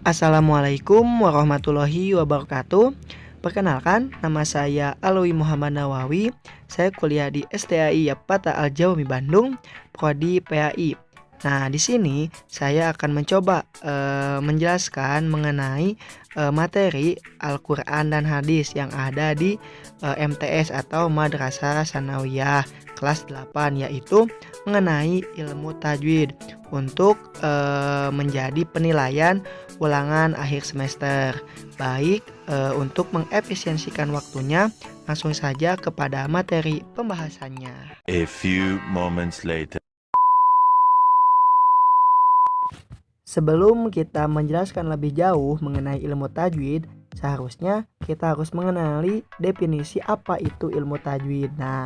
Assalamualaikum warahmatullahi wabarakatuh. Perkenalkan, nama saya Alwi Muhammad Nawawi. Saya kuliah di STAI Yapata Al-Jawmi Bandung, prodi PAI. Nah, di sini saya akan mencoba menjelaskan mengenai materi Al-Quran dan Hadis yang ada di MTS atau Madrasah Sanawiyah kelas 8, yaitu mengenai ilmu tajwid untuk menjadi penilaian ulangan akhir semester. Baik, untuk mengefisiensikan waktunya, langsung saja kepada materi pembahasannya. A few moments later. Sebelum kita menjelaskan lebih jauh mengenai ilmu tajwid, seharusnya kita harus mengenali definisi apa itu ilmu tajwid. Nah,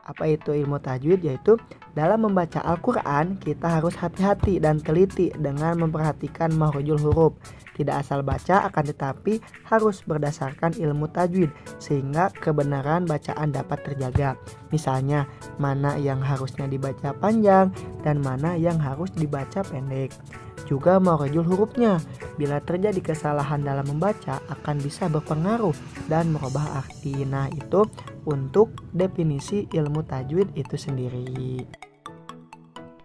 apa itu ilmu tajwid? Yaitu dalam membaca Al-Quran, kita harus hati-hati dan teliti dengan memperhatikan makhrajul huruf. Tidak asal baca, akan tetapi harus berdasarkan ilmu tajwid sehingga kebenaran bacaan dapat terjaga. Misalnya, mana yang harusnya dibaca panjang dan mana yang harus dibaca pendek. Juga makhrajul hurufnya. Bila terjadi kesalahan dalam membaca akan bisa berpengaruh dan merubah arti. Nah, itu untuk definisi ilmu tajwid itu sendiri.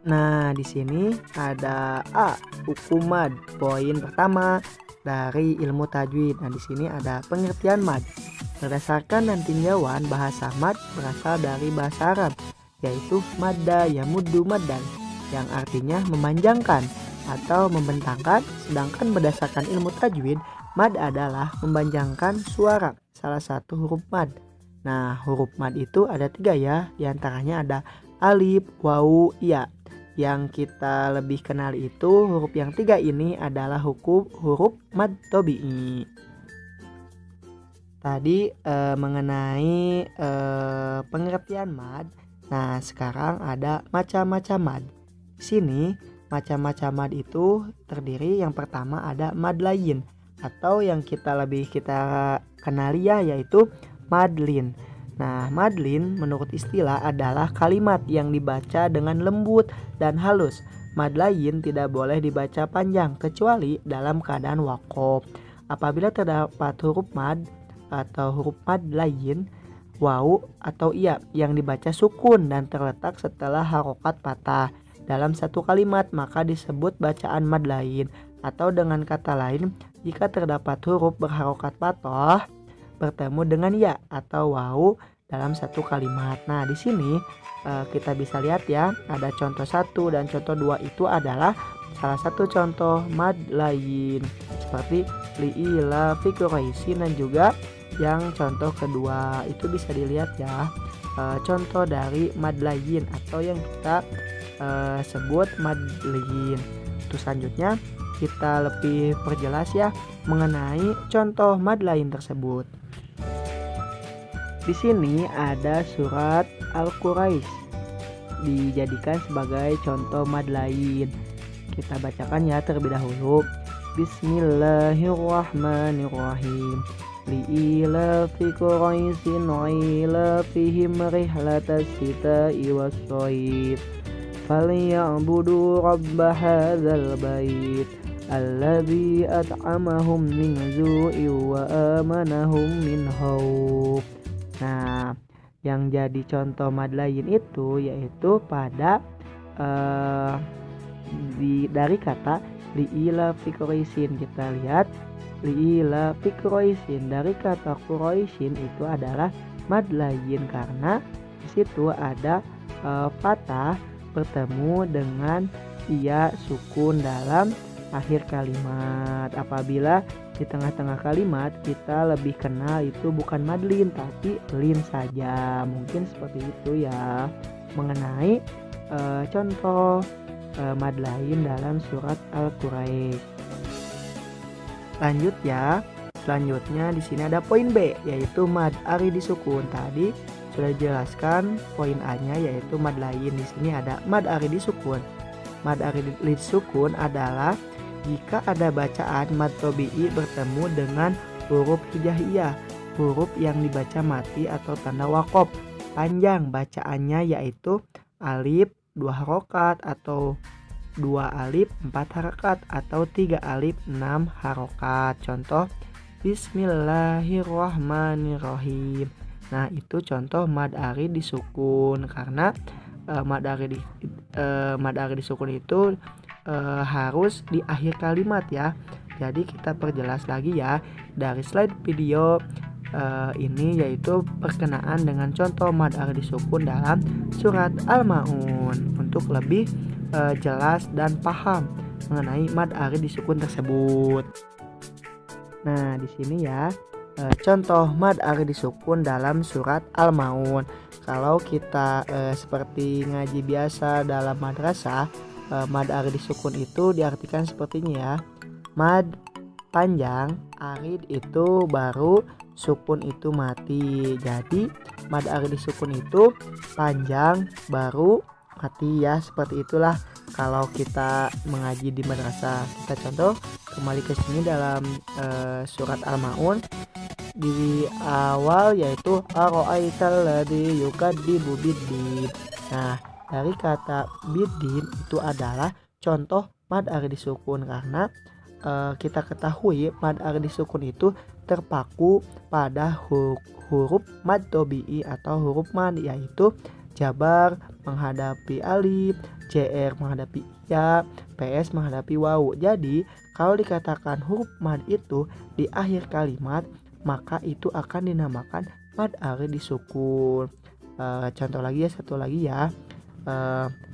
Nah, di sini ada A, hukum mad. Poin pertama dari ilmu tajwid. Nah, di sini ada pengertian mad. Berdasarkan dan tinjauan, bahasa mad berasal dari bahasa Arab, yaitu madda yamuddu maddan, yang artinya memanjangkan atau membentangkan. Sedangkan berdasarkan ilmu tajwid, mad adalah memanjangkan suara salah satu huruf mad. Nah, huruf mad itu ada 3 ya, diantaranya ada alif, wawu, ya. Yang kita lebih kenal itu huruf yang 3 ini adalah huruf mad tabi'i. Tadi mengenai pengertian mad. Nah, sekarang ada macam-macam mad. Di sini macam-macam mad itu terdiri, yang pertama ada mad layin atau yang kita kenali ya, yaitu madlin. Nah, madlin menurut istilah adalah kalimat yang dibaca dengan lembut dan halus. Mad layin tidak boleh dibaca panjang kecuali dalam keadaan waqaf. Apabila terdapat huruf mad atau huruf mad layin, wawu atau iya yang dibaca sukun dan terletak setelah harokat patah dalam satu kalimat, maka disebut bacaan mad lain. Atau dengan kata lain, jika terdapat huruf berharokat patah bertemu dengan ya atau wawu dalam satu kalimat. Nah, di sini kita bisa lihat ya, ada contoh 1 dan contoh 2 itu adalah salah satu contoh mad lain seperti li'ila fi Quraisyin, dan juga yang contoh kedua itu bisa dilihat ya, contoh dari mad lain atau yang kita sebut madlin. Terus selanjutnya kita lebih perjelas ya mengenai contoh mad lain tersebut. Di sini ada surat Al-Quraisy dijadikan sebagai contoh mad lain. Kita bacakan ya terlebih dahulu. Bismillahirrahmanirrahim. Li'ila fi Quraisyin ila fihim rihlatas sita'i was-shayf. فَلْيَعْبُدُوا رَبَّ هَذَا الْبَيْتِ الَّذِي أَطْعَمَهُم مِّن جُوعٍ وَآمَنَهُم مِّنْ خَوْفٍ. Nah, yang jadi contoh mad lain itu yaitu pada dari kata li'ila fi Quraisyin. Kita lihat li'ila fi Quraisyin, dari kata Quraisyin itu adalah mad lain karena di situ ada patah bertemu dengan iya sukun dalam akhir kalimat. Apabila di tengah-tengah kalimat kita lebih kenal itu bukan madlin tapi lin saja. Mungkin seperti itu ya mengenai contoh mad lain dalam surat Al-Quraisy. Lanjut ya. Selanjutnya di sini ada poin B, yaitu mad aridi sukun. Tadi sudah dijelaskan poin A-nya yaitu mad lain. Di sini ada mad aridi sukun. Mad aridi sukun adalah jika ada bacaan mad tabi'i bertemu dengan huruf hijaiyah, huruf yang dibaca mati atau tanda waqaf. Panjang bacaannya yaitu alif 2 harokat atau 2 alif 4 harokat atau 3 alif 6 harokat. Contoh Bismillahirrohmanirrohim. Nah itu contoh mad ari disukun karena mad ari disukun itu harus di akhir kalimat ya. Jadi kita perjelas lagi ya dari slide video ini, yaitu perkenaan dengan contoh mad ari disukun dalam surat Al-Maun untuk lebih jelas dan paham mengenai mad ari disukun tersebut. Nah di sini ya contoh mad ari disukun dalam surat Al-Maun. Kalau kita seperti ngaji biasa dalam madrasah, mad ari disukun itu diartikan seperti ini ya. Mad panjang, arid itu baru, sukun itu mati. Jadi mad ari disukun itu panjang baru mati ya. Seperti itulah kalau kita mengaji di madrasah. Kita contoh kembali ke sini dalam surat Al-Maun di awal, yaitu aro'aital ladzi yukadzibu biddin. Nah dari kata biddin itu adalah contoh mad ari disukun karena kita ketahui mad ari disukun itu terpaku pada huruf mad tobi'i atau huruf mad, yaitu jabar menghadapi alif, jr menghadapi ya, ps menghadapi wawu. Jadi kalau dikatakan huruf mad itu di akhir kalimat, maka itu akan dinamakan mad ari disukun. Contoh lagi ya, satu lagi ya.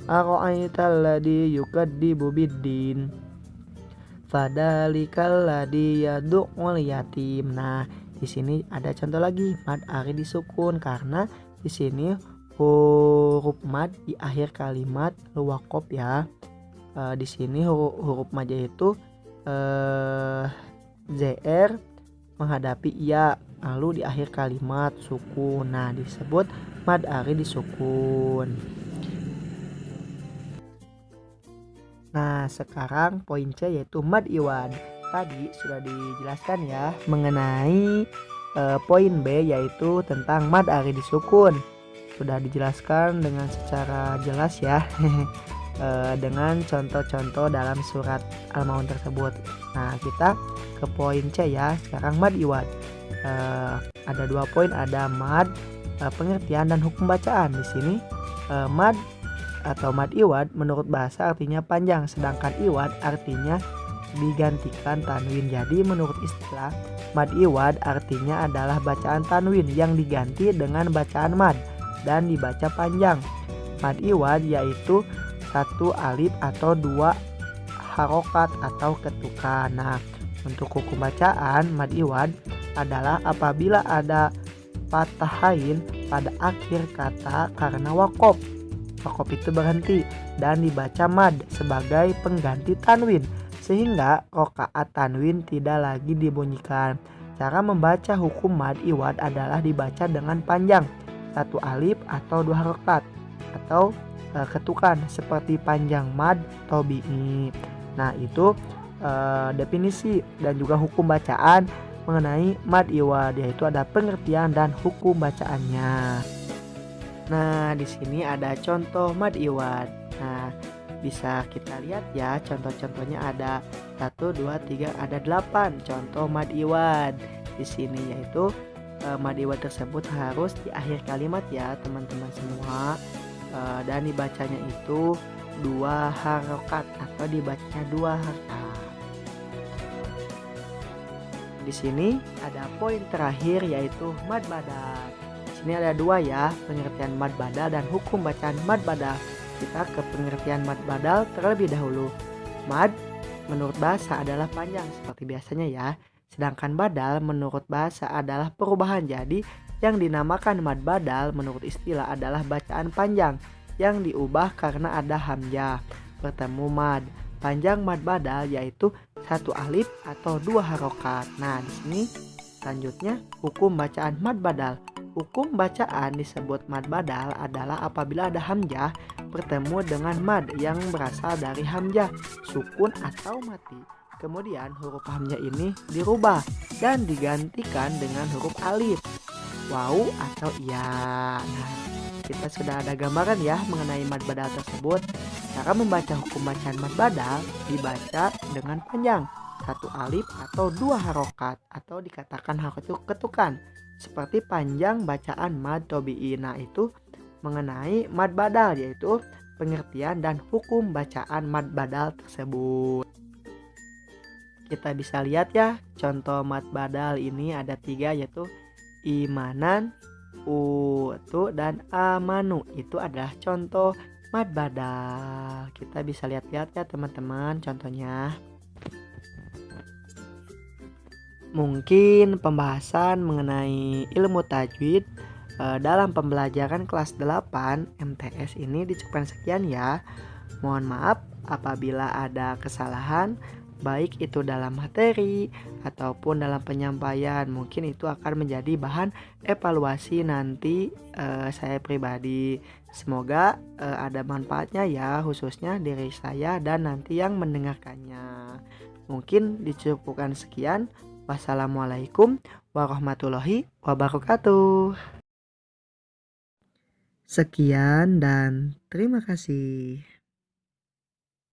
Aro'aital ladzi yukadzibu biddin fadalikal ladzi yad'ul yatim. Nah, di sini ada contoh lagi mad ari disukun karena di sini huruf mad di akhir kalimat luwakop ya. Di sini huruf mad itu zr menghadapi ya, lalu di akhir kalimat sukun. Nah disebut mad ari disukun. Nah sekarang poin C yaitu mad iwad. Tadi sudah dijelaskan ya mengenai poin B yaitu tentang mad ari disukun. Sudah dijelaskan dengan secara jelas ya dengan contoh-contoh dalam surat Al-Maun tersebut. Nah kita ke poin C ya. Sekarang mad iwad. Ada 2 poin, ada mad pengertian dan hukum bacaan. Di sini mad atau mad iwad menurut bahasa artinya panjang, sedangkan iwad artinya digantikan tanwin. Jadi menurut istilah mad iwad artinya adalah bacaan tanwin yang diganti dengan bacaan mad dan dibaca panjang. Mad iwad yaitu 1 alif atau 2 harokat atau ketukan. Nah untuk hukum bacaan mad iwad adalah apabila ada fatahain pada akhir kata karena wakop. Wakop itu berhenti dan dibaca mad sebagai pengganti tanwin sehingga rokaat tanwin tidak lagi dibunyikan. Cara membaca hukum mad iwad adalah dibaca dengan panjang 1 alif atau 2 harokat atau ketukan seperti panjang mad tobi'i. Nah itu definisi dan juga hukum bacaan mengenai mad iwad, yaitu ada pengertian dan hukum bacaannya. Nah di sini ada contoh mad iwad. Nah bisa kita lihat ya contoh-contohnya ada 1, 2, 3, ada 8 contoh mad iwad di sini, yaitu mad iwad tersebut harus di akhir kalimat ya teman-teman semua, dan dibacanya itu 2 harokat atau dibacanya 2 harokat. Di sini ada poin terakhir yaitu mad badal. Di sini ada 2 ya, pengertian mad badal dan hukum bacaan mad badal. Kita ke pengertian mad badal terlebih dahulu. Mad menurut bahasa adalah panjang seperti biasanya ya. Sedangkan badal menurut bahasa adalah perubahan. Jadi yang dinamakan mad badal menurut istilah adalah bacaan panjang yang diubah karena ada hamzah bertemu mad. Panjang mad badal yaitu 1 alif atau 2 harokat. Nah di sini selanjutnya hukum bacaan mad badal. Hukum bacaan disebut mad badal adalah apabila ada hamzah bertemu dengan mad yang berasal dari hamzah, sukun atau mati. Kemudian huruf hamzah ini dirubah dan digantikan dengan huruf alif, wawu atau iya. Nah kita sudah ada gambaran ya mengenai mad badal tersebut. Cara membaca hukum bacaan mad badal dibaca dengan panjang, satu alif atau dua harokat, atau dikatakan harokat ketukan, seperti panjang bacaan mad tobi'i. Nah, itu mengenai mad badal, yaitu pengertian dan hukum bacaan mad badal tersebut. Kita bisa lihat ya, contoh mad badal ini ada 3, yaitu imanan, utu, dan amanu. Itu adalah contoh mad badal. Kita bisa lihat-lihat ya teman-teman contohnya. Mungkin pembahasan mengenai ilmu tajwid dalam pembelajaran kelas 8 MTS ini dicukupkan sekian ya. Mohon maaf apabila ada kesalahan, baik itu dalam materi ataupun dalam penyampaian. Mungkin itu akan menjadi bahan evaluasi nanti saya pribadi. Semoga ada manfaatnya ya, khususnya diri saya dan nanti yang mendengarkannya. Mungkin dicukupkan sekian. Wassalamualaikum warahmatullahi wabarakatuh. Sekian dan terima kasih.